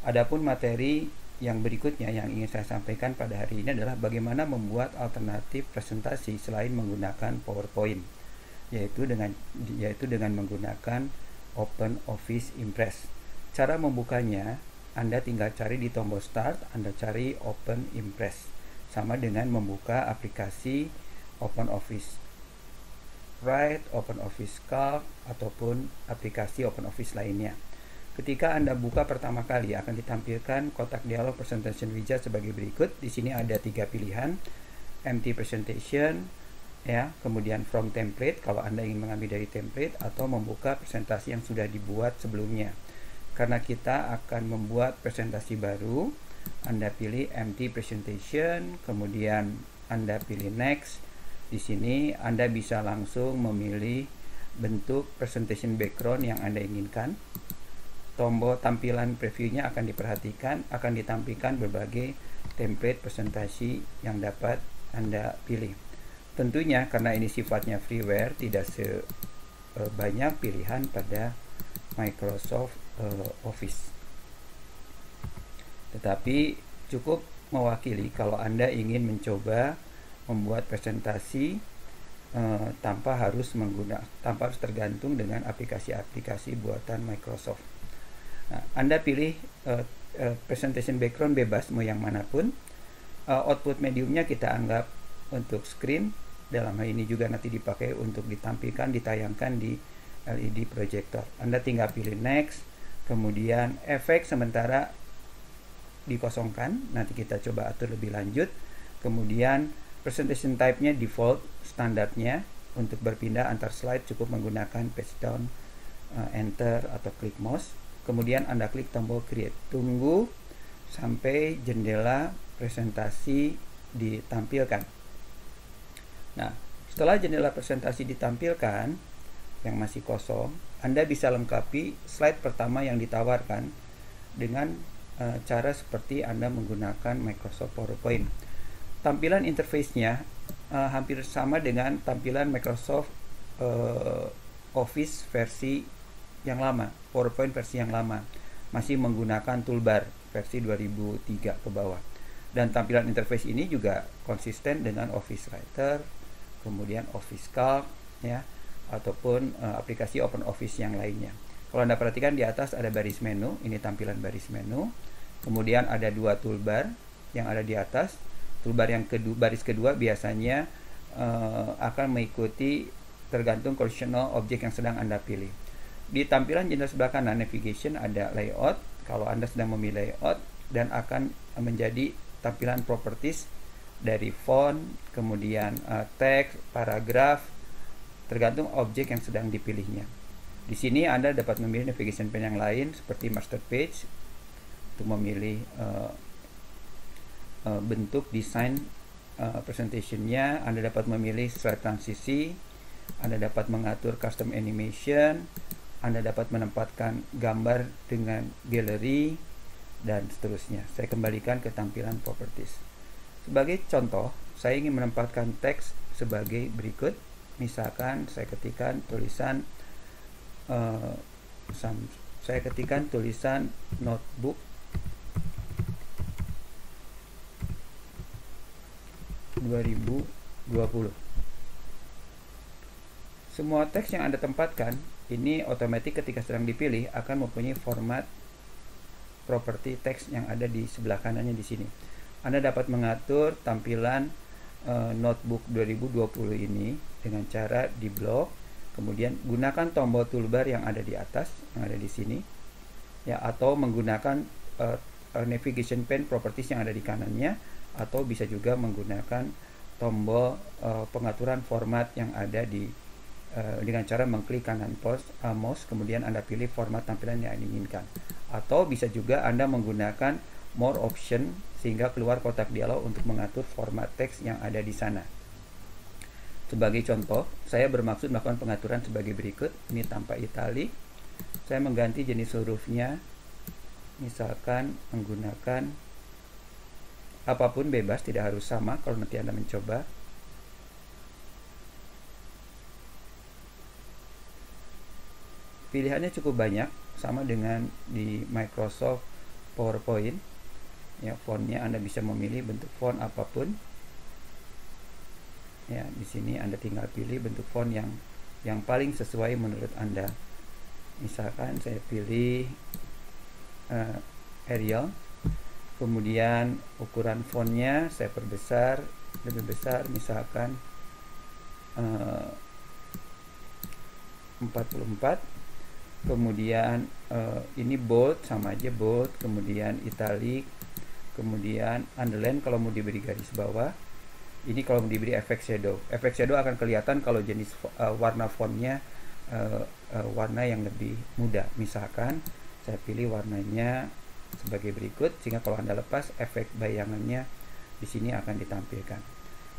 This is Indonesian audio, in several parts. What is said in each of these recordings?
Adapun materi yang berikutnya yang ingin saya sampaikan pada hari ini adalah bagaimana membuat alternatif presentasi selain menggunakan PowerPoint, yaitu dengan menggunakan Open Office Impress. Cara membukanya, Anda tinggal cari di tombol Start, Anda cari Open Impress. Sama dengan membuka aplikasi Open Office Write, Open Office Calc, ataupun aplikasi Open Office lainnya. Ketika Anda buka pertama kali, akan ditampilkan kotak dialog presentation widget sebagai berikut. Di sini ada 3 pilihan, empty presentation, ya, kemudian from template kalau Anda ingin mengambil dari template, atau membuka presentasi yang sudah dibuat sebelumnya. Karena kita akan membuat presentasi baru, Anda pilih empty presentation, kemudian Anda pilih next. Di sini Anda bisa langsung memilih bentuk presentation background yang Anda inginkan. Tombol tampilan previewnya akan diperhatikan, akan ditampilkan berbagai template presentasi yang dapat Anda pilih. Tentunya karena ini sifatnya freeware, tidak sebanyak pilihan pada Microsoft Office. Tetapi cukup mewakili kalau Anda ingin mencoba membuat presentasi tanpa harus tergantung dengan aplikasi-aplikasi buatan Microsoft. Nah, Anda pilih presentation background bebas mau yang manapun. Output mediumnya kita anggap untuk screen. Dalam hal ini juga nanti dipakai untuk ditayangkan di LED projector. Anda tinggal pilih next, kemudian efek sementara dikosongkan. Nanti kita coba atur lebih lanjut. Kemudian presentation type-nya default, standarnya. Untuk berpindah antar slide cukup menggunakan page down, enter atau klik mouse. Kemudian Anda klik tombol create. Tunggu sampai jendela presentasi ditampilkan. Nah, setelah jendela presentasi ditampilkan yang masih kosong, Anda bisa lengkapi slide pertama yang ditawarkan dengan cara seperti Anda menggunakan Microsoft PowerPoint. Tampilan interface-nya hampir sama dengan tampilan Microsoft Office versi yang lama, PowerPoint versi yang lama. Masih menggunakan toolbar versi 2003 ke bawah. Dan tampilan interface ini juga konsisten dengan Office Writer, kemudian Office Calc, ya, ataupun aplikasi Open Office yang lainnya. Kalau Anda perhatikan di atas ada baris menu, ini tampilan baris menu. Kemudian ada 2 toolbar yang ada di atas. Toolbar yang baris kedua biasanya akan mengikuti tergantung conditional object yang sedang Anda pilih. Di tampilan jendela sebelah kanan navigation ada layout. Kalau Anda sedang memilih layout, dan akan menjadi tampilan properties dari font, kemudian teks, paragraf, tergantung objek yang sedang dipilihnya. Di sini Anda dapat memilih navigation pane yang lain seperti master page untuk memilih bentuk desain presentationnya. Anda dapat memilih slide transisi, Anda dapat mengatur custom animation, Anda dapat menempatkan gambar dengan galeri, dan seterusnya. Saya kembalikan ke tampilan properties. Sebagai contoh, saya ingin menempatkan teks sebagai berikut. Misalkan saya ketikkan tulisan notebook 2020. Semua teks yang Anda tempatkan ini otomatis ketika sedang dipilih akan mempunyai format properti teks yang ada di sebelah kanannya di sini. Anda dapat mengatur tampilan notebook 2020 ini dengan cara di blok, kemudian gunakan tombol toolbar yang ada di atas, yang ada di sini, ya, atau menggunakan navigation pane properties yang ada di kanannya, atau bisa juga menggunakan tombol pengaturan format yang ada di dengan cara mengklik kanan mouse, kemudian Anda pilih format tampilan yang Anda inginkan. Atau bisa juga Anda menggunakan more option sehingga keluar kotak dialog untuk mengatur format teks yang ada di sana. Sebagai contoh, saya bermaksud melakukan pengaturan sebagai berikut. Ini tanpa italik. Saya mengganti jenis hurufnya, misalkan menggunakan apapun, bebas, tidak harus sama kalau nanti Anda mencoba. Pilihannya cukup banyak, sama dengan di Microsoft PowerPoint. Ya, fontnya Anda bisa memilih bentuk font apapun. Ya, di sini Anda tinggal pilih bentuk font yang paling sesuai menurut Anda. Misalkan saya pilih Arial. Kemudian ukuran fontnya saya perbesar, lebih besar, misalkan 44. Kemudian ini bold, sama aja bold. Kemudian italic. Kemudian underline kalau mau diberi garis bawah. Ini kalau mau diberi efek shadow. Efek shadow akan kelihatan kalau jenis warna fontnya warna yang lebih muda. Misalkan saya pilih warnanya sebagai berikut, sehingga kalau Anda lepas, efek bayangannya di sini akan ditampilkan.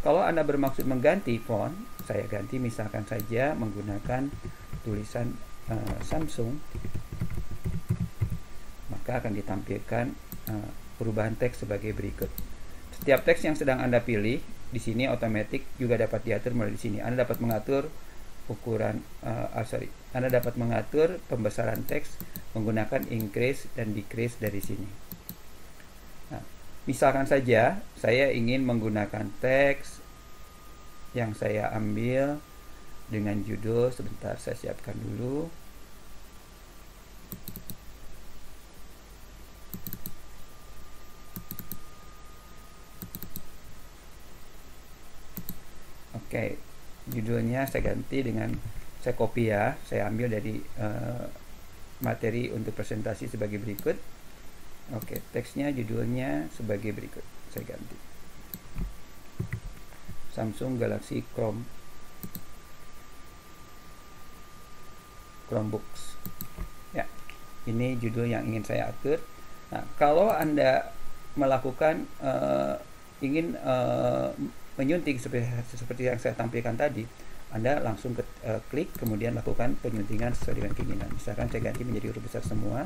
Kalau Anda bermaksud mengganti font, saya ganti misalkan saja menggunakan tulisan Samsung, maka akan ditampilkan perubahan teks sebagai berikut. Setiap teks yang sedang Anda pilih di sini otomatis juga dapat diatur melalui sini. Anda dapat mengatur ukuran Anda dapat mengatur pembesaran teks menggunakan increase dan decrease dari sini. Nah, misalkan saja saya ingin menggunakan teks yang saya ambil dengan judul, sebentar saya siapkan dulu. Oke, judulnya saya ganti dengan, saya copy ya, saya ambil dari materi untuk presentasi sebagai berikut. Oke, teksnya judulnya sebagai berikut, saya ganti Samsung Galaxy Chromebooks. Ya, ini judul yang ingin saya atur. Nah, kalau Anda melakukan ingin menyunting seperti yang saya tampilkan tadi, Anda langsung klik, kemudian lakukan penyuntingan sesuai dengan keinginan. Misalkan saya ganti menjadi huruf besar semua.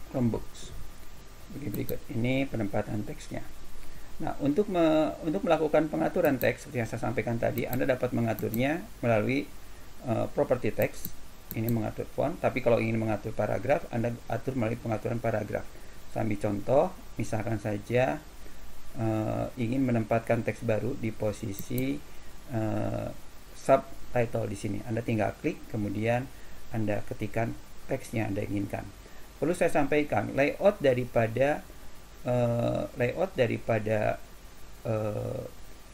Chromebooks. Begini berikut. Ini penempatan teksnya. Nah, untuk melakukan pengaturan teks seperti yang saya sampaikan tadi, Anda dapat mengaturnya melalui property text. Ini mengatur font, tapi kalau ingin mengatur paragraf, Anda atur melalui pengaturan paragraf. Saya ambil contoh, misalkan saja ingin menempatkan teks baru di posisi subtitle di sini. Anda tinggal klik, kemudian Anda ketikkan teks yang Anda inginkan. Perlu saya sampaikan, layout daripada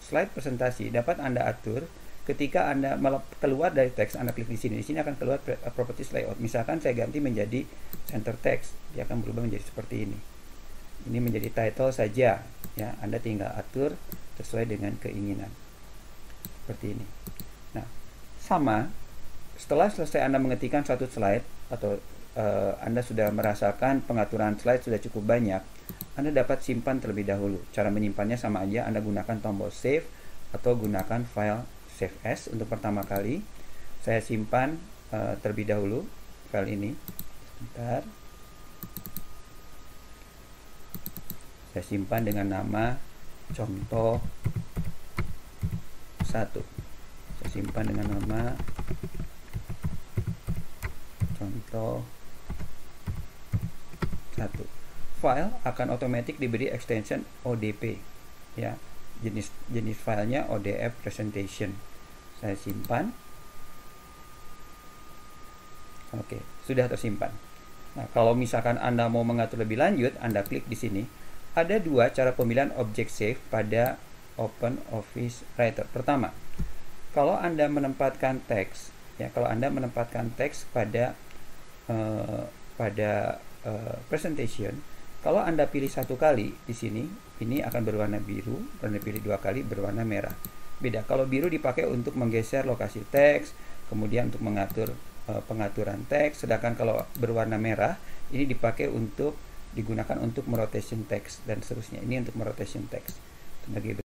slide presentasi dapat Anda atur ketika Anda keluar dari teks. Anda klik di sini. Di sini akan keluar properties layout. Misalkan saya ganti menjadi center text, dia akan berubah menjadi seperti ini. Ini menjadi title saja, ya. Anda tinggal atur sesuai dengan keinginan. Seperti ini. Nah, sama setelah selesai Anda mengetikkan satu slide atau Anda sudah merasakan pengaturan slide sudah cukup banyak, Anda dapat simpan terlebih dahulu. Cara menyimpannya sama aja, Anda gunakan tombol save atau gunakan file save as. Untuk pertama kali saya simpan terlebih dahulu file ini. Sebentar, saya simpan dengan nama contoh 1. Saya simpan dengan nama contoh 1. File akan otomatis diberi extension ODP, ya. Jenis filenya ODF presentation. Saya simpan. Oke, sudah tersimpan. Nah, kalau misalkan Anda mau mengatur lebih lanjut, Anda klik di sini. Ada dua cara pemilihan object save pada Open Office Writer. Pertama, kalau Anda menempatkan teks, ya, kalau Anda menempatkan teks pada presentation, kalau Anda pilih satu kali di sini, ini akan berwarna biru. Anda pilih dua kali berwarna merah. Beda. Kalau biru dipakai untuk menggeser lokasi teks, kemudian untuk mengatur pengaturan teks, sedangkan kalau berwarna merah ini dipakai untuk digunakan untuk merotation teks dan seterusnya. Ini untuk merotation teks sebagai